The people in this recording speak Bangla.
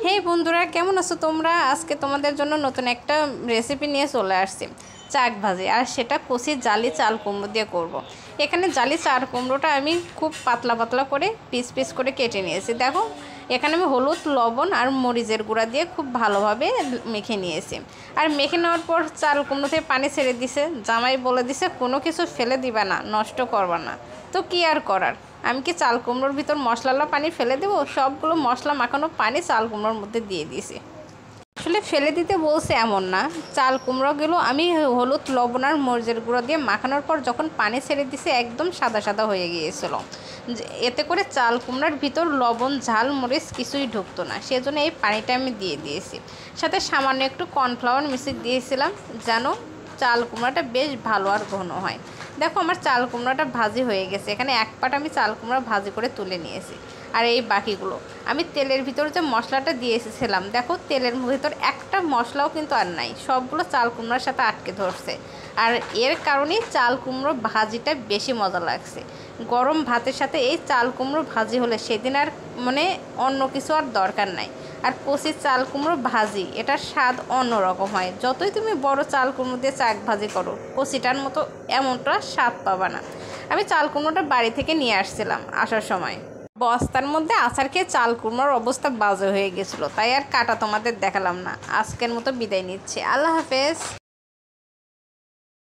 হে বন্ধুরা, কেমন আছো তোমরা? আজকে তোমাদের জন্য নতুন একটা রেসিপি নিয়ে চলে আসছি, চাক ভাজি। আর সেটা কষি জালি চাল কুমড়ো দিয়ে করব। এখানে জালি চাল কুমড়োটা আমি খুব পাতলা পাতলা করে পিস পিস করে কেটে নিয়েছি। দেখো, এখানে আমি হলুদ, লবণ আর মরিচের গুঁড়া দিয়ে খুব ভালোভাবে মেখে নিয়েছি। আর মেখে নেওয়ার পর চাল কুমড়ো থেকে পানি ছেড়ে দিছে। জামাই বলে দিছে কোনো কিছু ফেলে দিবা না, নষ্ট করবা না। তো কি আর করার, আমি কি চাল কুমড়োর ভিতর মশলালা পানি ফেলে দেবো? সবগুলো মশলা মাখানো পানি চাল কুমড়োর মধ্যে দিয়ে দিয়েছি। আসলে ফেলে দিতে বলছে এমন না, চাল কুমড়োগুলো আমি হলুদ, লবণ আর মরিচের গুঁড়ো দিয়ে মাখানোর পর যখন পানি ছেড়ে দিছে একদম সাদা সাদা হয়ে গিয়েছিল। এতে করে চাল কুমড়ার ভিতর লবণ, ঝাল, মরিচ কিছুই ঢুকতো না। সেজন্য এই পানিটা আমি দিয়ে দিয়েছি। সাথে সামান্য একটু কর্নফ্লাওয়ার মিশিয়ে দিয়েছিলাম যেন চাল কুমড়াটা বেশ ভালো আর ঘন হয়। দেখো, আমার চাল কুমড়াটা ভাজি হয়ে গেছে। এখানে এক পাট আমি চাল কুমড়া ভাজি করে তুলে নিয়েছি। আর এই বাকিগুলো আমি তেলের ভিতর যে মশলাটা দিয়ে এসেছিলাম, দেখো তেলের ভিতর একটা মশলাও কিন্তু আর নাই, সবগুলো চাল কুমড়ার সাথে আটকে ধরছে। আর এর কারণেই চাল কুমড়ো ভাজিটা বেশি মজা লাগছে। গরম ভাতের সাথে এই চাল কুমড়ো ভাজি হলে সেদিন আর অন্য কিছু আর দরকার নাই। আর কচি চাল কুমড়ো ভাজি, এটার স্বাদ অন্যরকম হয়। যতই তুমি বড় চাল কুমড়ো দিয়ে চাক ভাজি করো, কচিটার মতো এমনটা স্বাদ পাবা না। আমি চাল কুমড়োটা বাড়ি থেকে নিয়ে আসছিলাম, আসার সময় বস্তার মধ্যে আচার খেয়ে চাল কুমড়োর অবস্থা বাজে হয়ে গেছিলো, তাই আর কাটা তোমাদের দেখালাম না। আজকের মতো বিদায় নিচ্ছি, আল্লাহ হাফেজ।